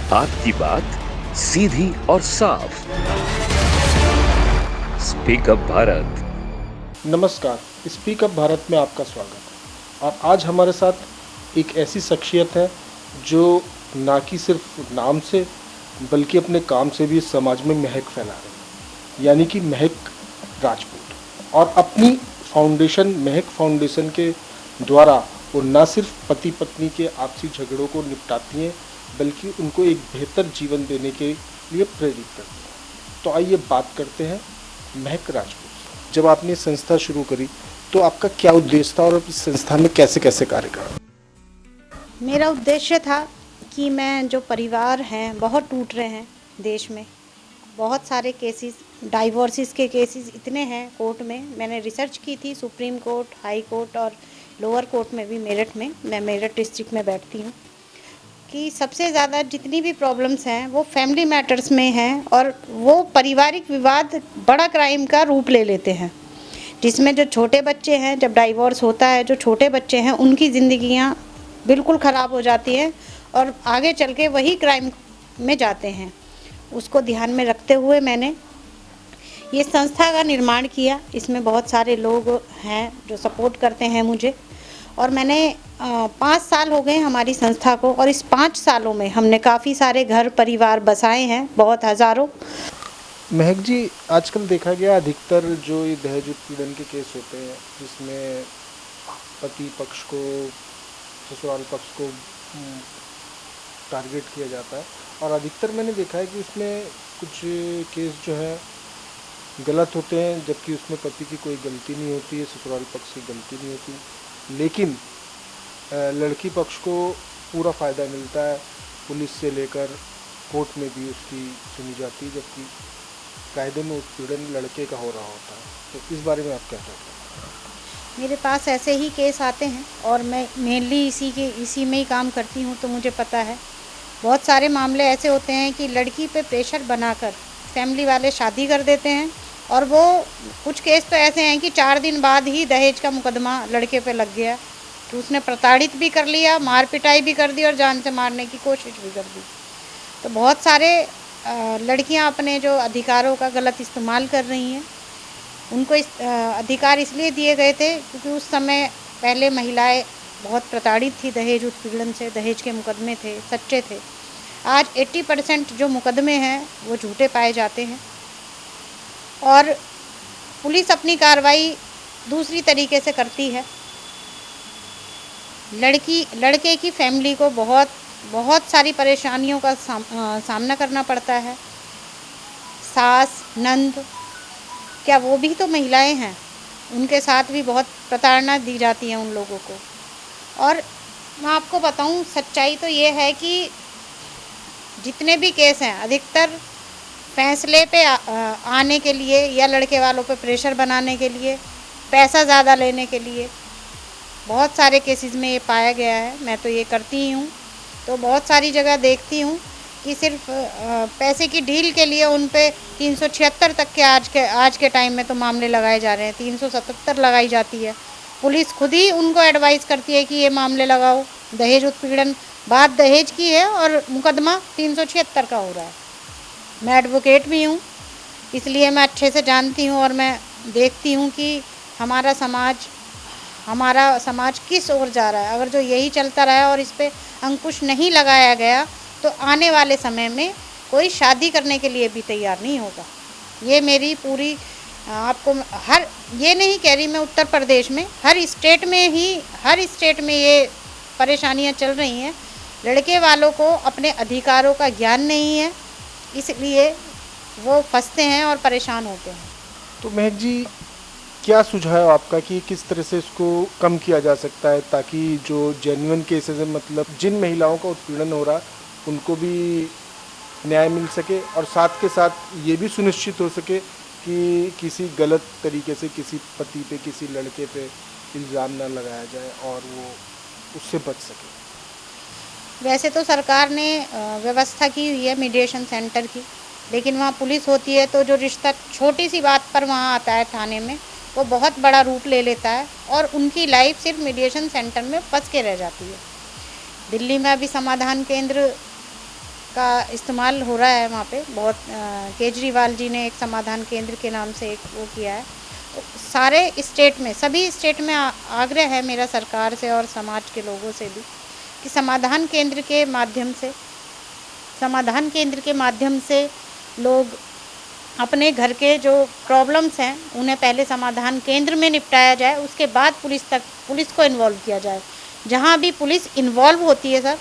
आपकी बात सीधी और साफ। Speak up Bharat. नमस्कार, स्पीक अप भारत में आपका स्वागत है। और आज हमारे साथ एक ऐसी शख्सियत है जो ना कि सिर्फ नाम से बल्कि अपने काम से भी समाज में महक फैला रहे हैं, यानी कि महक राजपूत। और अपनी फाउंडेशन महक फाउंडेशन के द्वारा वो न सिर्फ पति पत्नी के आपसी झगड़ों को निपटाती हैं बल्कि उनको एक बेहतर जीवन देने के लिए प्रेरित करती हैं। तो आइए बात करते हैं महक राजपूत। जब आपने संस्था शुरू करी तो आपका क्या उद्देश्य था और इस संस्था में कैसे कैसे कार्य करा? मेरा उद्देश्य था कि मैं जो परिवार हैं बहुत टूट रहे हैं देश में, बहुत सारे केसेस, डाइवोर्सिस के केसेस इतने हैं कोर्ट में। मैंने रिसर्च की थी सुप्रीम कोर्ट, हाई कोर्ट और लोअर कोर्ट में भी। मेरठ में, मैं मेरठ डिस्ट्रिक्ट में बैठती हूँ, कि सबसे ज़्यादा जितनी भी प्रॉब्लम्स हैं वो फैमिली मैटर्स में हैं और वो पारिवारिक विवाद बड़ा क्राइम का रूप ले लेते हैं, जिसमें जो छोटे बच्चे हैं, जब डाइवोर्स होता है, जो छोटे बच्चे हैं उनकी ज़िंदगियाँ बिल्कुल ख़राब हो जाती हैं और आगे चल के वही क्राइम में जाते हैं। उसको ध्यान में रखते हुए मैंने ये संस्था का निर्माण किया। इसमें बहुत सारे लोग हैं जो सपोर्ट करते हैं मुझे, और मैंने 5 साल हो गए हमारी संस्था को, और इस 5 सालों में हमने काफ़ी सारे घर परिवार बसाए हैं, बहुत हज़ारों। महक जी, आजकल देखा गया अधिकतर जो ये दहेज उत्पीड़न के केस होते हैं जिसमें पति पक्ष को, ससुराल पक्ष को टारगेट किया जाता है, और अधिकतर मैंने देखा है कि इसमें कुछ केस जो है गलत होते हैं, जबकि उसमें पति की कोई गलती नहीं होती है, ससुराल पक्ष की गलती नहीं होती, लेकिन लड़की पक्ष को पूरा फ़ायदा मिलता है। पुलिस से लेकर कोर्ट में भी उसकी सुनी जाती है, जबकि कायदे में उत्पीड़न लड़के का हो रहा होता है। तो इस बारे में आप क्या कहते हैं? मेरे पास ऐसे ही केस आते हैं और मैं मेनली इसी में ही काम करती हूँ, तो मुझे पता है बहुत सारे मामले ऐसे होते हैं कि लड़की पे प्रेशर बनाकर फैमिली वाले शादी कर देते हैं, और वो कुछ केस तो ऐसे हैं कि 4 दिन बाद ही दहेज का मुकदमा लड़के पे लग गया कि उसने प्रताड़ित भी कर लिया, मार पिटाई भी कर दी और जान से मारने की कोशिश भी कर दी। तो बहुत सारे लड़कियां अपने जो अधिकारों का गलत इस्तेमाल कर रही हैं। उनको अधिकार इसलिए दिए गए थे क्योंकि उस समय पहले महिलाएं बहुत प्रताड़ित थी दहेज उत्पीड़न से, दहेज के मुकदमे थे, सच्चे थे। आज 80% जो मुकदमे हैं वो झूठे पाए जाते हैं, और पुलिस अपनी कार्रवाई दूसरी तरीके से करती है। लड़के की फैमिली को बहुत सारी परेशानियों का सामना करना पड़ता है। सास, नंद, क्या वो भी तो महिलाएं हैं, उनके साथ भी बहुत प्रताड़ना दी जाती है उन लोगों को। और मैं आपको बताऊं, सच्चाई तो ये है कि जितने भी केस हैं अधिकतर फैसले पे आने के लिए या लड़के वालों पे प्रेशर बनाने के लिए, पैसा ज़्यादा लेने के लिए, बहुत सारे केसेस में ये पाया गया है। मैं तो ये करती ही हूँ, तो बहुत सारी जगह देखती हूँ कि सिर्फ पैसे की डील के लिए उन पे 376 तक के आज के टाइम में तो मामले लगाए जा रहे हैं। 377 लगाई जाती है। पुलिस खुद ही उनको एडवाइस करती है कि ये मामले लगाओ। दहेज उत्पीड़न बात दहेज की है और मुकदमा 376 का हो रहा है। मैं एडवोकेट भी हूँ, इसलिए मैं अच्छे से जानती हूँ और मैं देखती हूँ कि हमारा समाज किस ओर जा रहा है। अगर जो यही चलता रहा और इस पर अंकुश नहीं लगाया गया तो आने वाले समय में कोई शादी करने के लिए भी तैयार नहीं होगा। ये मेरी पूरी आपको ये नहीं कह रही मैं, उत्तर प्रदेश में हर स्टेट में ये परेशानियां चल रही हैं। लड़के वालों को अपने अधिकारों का ज्ञान नहीं है, इसलिए वो फंसते हैं और परेशान होते हैं। तो महक जी, क्या सुझाव है आपका कि किस तरह से इसको कम किया जा सकता है ताकि जो जेन्युइन केसेस है, मतलब जिन महिलाओं का उत्पीड़न हो रहा उनको भी न्याय मिल सके, और साथ के साथ ये भी सुनिश्चित हो सके कि किसी गलत तरीके से किसी पति पे, किसी लड़के पे इल्ज़ाम ना लगाया जाए और वो उससे बच सके? वैसे तो सरकार ने व्यवस्था की हुई है मीडिएशन सेंटर की, लेकिन वहाँ पुलिस होती है तो जो रिश्ता छोटी सी बात पर वहाँ आता है थाने में, वो बहुत बड़ा रूप ले लेता है और उनकी लाइफ सिर्फ मीडिएशन सेंटर में फंस के रह जाती है। दिल्ली में अभी समाधान केंद्र का इस्तेमाल हो रहा है वहाँ पे बहुत। केजरीवाल जी ने एक समाधान केंद्र के नाम से एक वो किया है। तो सारे स्टेट में, सभी स्टेट में आग्रह है मेरा सरकार से और समाज के लोगों से भी कि समाधान केंद्र के माध्यम से लोग अपने घर के जो प्रॉब्लम्स हैं उन्हें पहले समाधान केंद्र में निपटाया जाए, उसके बाद पुलिस को इन्वॉल्व किया जाए। जहाँ भी पुलिस इन्वॉल्व होती है सर,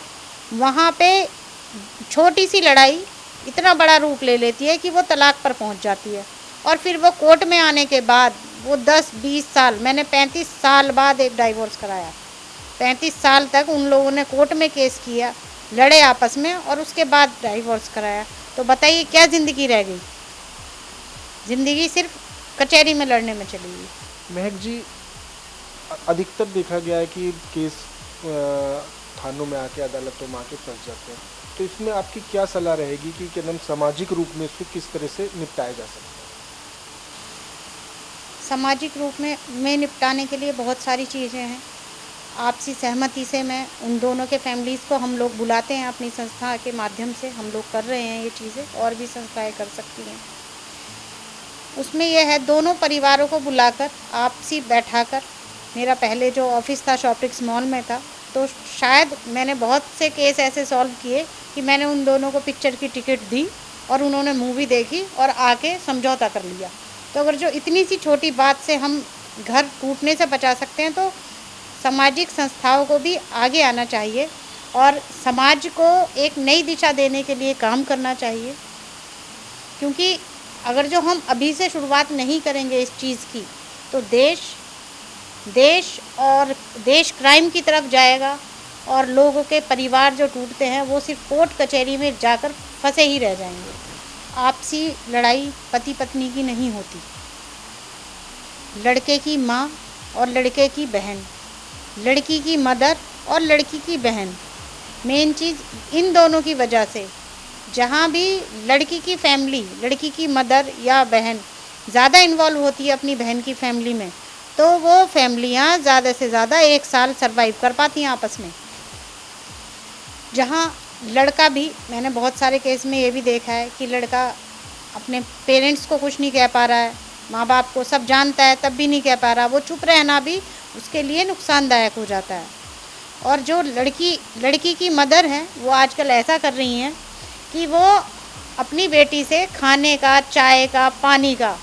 वहाँ पे छोटी सी लड़ाई इतना बड़ा रूप ले लेती है कि वो तलाक पर पहुँच जाती है। और फिर वो कोर्ट में आने के बाद वो 10-20 साल, मैंने 35 साल बाद एक डाइवोर्स कराया। 35 साल तक उन लोगों ने कोर्ट में केस किया, लड़े आपस में और उसके बाद डाइवोर्स कराया। तो बताइए क्या ज़िंदगी रह गई? ज़िंदगी सिर्फ कचहरी में लड़ने में चली गई। महक जी, अधिकतर देखा गया है कि केस थानों में आके, अदालतों में आके फंस जाते हैं। तो इसमें आपकी क्या सलाह रहेगी कि क्या नाम सामाजिक रूप में इसको किस तरह से निपटाया जा सकता है? सामाजिक रूप में निपटाने के लिए बहुत सारी चीज़ें हैं। आपसी सहमति से मैं उन दोनों के फैमिलीज़ को हम लोग बुलाते हैं, अपनी संस्था के माध्यम से हम लोग कर रहे हैं ये चीज़ें, और भी संस्थाएं कर सकती हैं। उसमें यह है दोनों परिवारों को बुलाकर आपसी बैठाकर, मेरा पहले जो ऑफिस था शॉपिक्स मॉल में था, तो शायद मैंने बहुत से केस ऐसे सॉल्व किए कि मैंने उन दोनों को पिक्चर की टिकट दी और उन्होंने मूवी देखी और आके समझौता कर लिया। तो अगर जो इतनी सी छोटी बात से हम घर टूटने से बचा सकते हैं, तो सामाजिक संस्थाओं को भी आगे आना चाहिए और समाज को एक नई दिशा देने के लिए काम करना चाहिए। क्योंकि अगर जो हम अभी से शुरुआत नहीं करेंगे इस चीज़ की, तो देश क्राइम की तरफ जाएगा और लोगों के परिवार जो टूटते हैं वो सिर्फ कोर्ट कचहरी में जाकर फंसे ही रह जाएंगे। आपसी लड़ाई पति पत्नी की नहीं होती, लड़के की माँ और लड़के की बहन, लड़की की मदर और लड़की की बहन, मेन चीज़ इन दोनों की वजह से जहाँ भी लड़की की फैमिली, लड़की की मदर या बहन ज़्यादा इन्वॉल्व होती है अपनी बहन की फैमिली में, तो वो फैमिलियाँ ज़्यादा से ज़्यादा 1 साल सरवाइव कर पाती हैं आपस में। जहाँ लड़का भी, मैंने बहुत सारे केस में ये भी देखा है कि लड़का अपने पेरेंट्स को कुछ नहीं कह पा रहा है, माँ बाप को सब जानता है तब भी नहीं कह पा रहा, वो चुप रहना भी उसके लिए नुकसानदायक हो जाता है। और जो लड़की की मदर हैं वो आजकल ऐसा कर रही हैं कि वो अपनी बेटी से खाने का, चाय का, पानी का,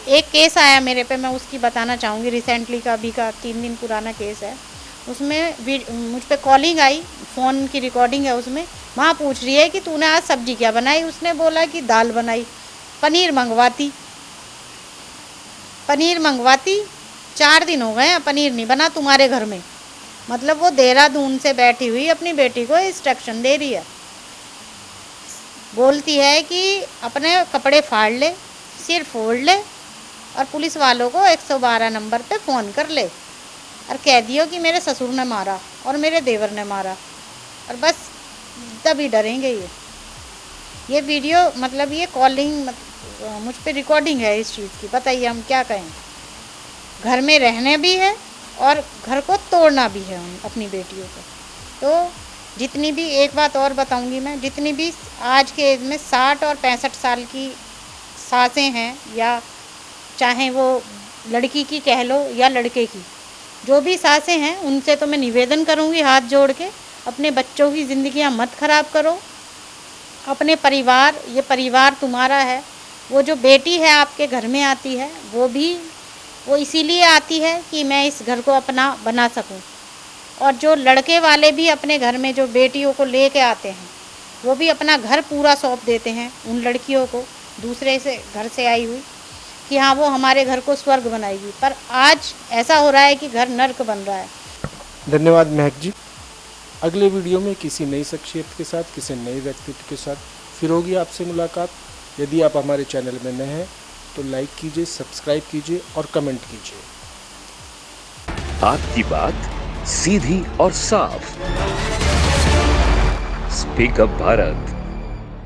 एक केस आया मेरे पे, मैं उसकी बताना चाहूँगी, रिसेंटली का, अभी का 3 दिन पुराना केस है। उसमें मुझ पे कॉलिंग आई, फ़ोन की रिकॉर्डिंग है उसमें। माँ पूछ रही है कि तूने आज सब्जी क्या बनाई? उसने बोला कि दाल बनाई। पनीर मंगवाती 4 दिन हो गए हैं, पनीर नहीं बना तुम्हारे घर में। मतलब वो देहरादून से बैठी हुई अपनी बेटी को इंस्ट्रक्शन दे रही है, बोलती है कि अपने कपड़े फाड़ ले, सिर फोड़ ले और पुलिस वालों को 112 नंबर पे फ़ोन कर ले और कह दियो कि मेरे ससुर ने मारा और मेरे देवर ने मारा, और बस तभी डरेंगे। ये वीडियो, मतलब ये कॉलिंग मुझ पे रिकॉर्डिंग है इस चीज़ की। बताइए हम क्या कहें? घर में रहने भी है और घर को तोड़ना भी है अपनी बेटियों को। तो जितनी भी, एक बात और बताऊंगी मैं, जितनी भी आज के एज में 60 और 65 साल की सासें हैं, या चाहे वो लड़की की कह लो या लड़के की, जो भी सासें हैं, उनसे तो मैं निवेदन करूंगी हाथ जोड़ के, अपने बच्चों की ज़िंदगियां मत ख़राब करो। अपने परिवार, ये परिवार तुम्हारा है। वो जो बेटी है आपके घर में आती है, वो इसीलिए आती है कि मैं इस घर को अपना बना सकूं। और जो लड़के वाले भी अपने घर में जो बेटियों को लेके आते हैं, वो भी अपना घर पूरा सौंप देते हैं उन लड़कियों को, दूसरे से घर से आई हुई, कि हाँ वो हमारे घर को स्वर्ग बनाएगी। पर आज ऐसा हो रहा है कि घर नर्क बन रहा है। धन्यवाद महक जी। अगले वीडियो में किसी नई शख्सियत के साथ, किसी नए व्यक्तित्व के साथ फिर होगी आपसे मुलाकात। यदि आप हमारे चैनल में नए हैं तो लाइक कीजिए, सब्सक्राइब कीजिए और कमेंट कीजिए। आपकी बात सीधी और साफ। Speak up Bharat.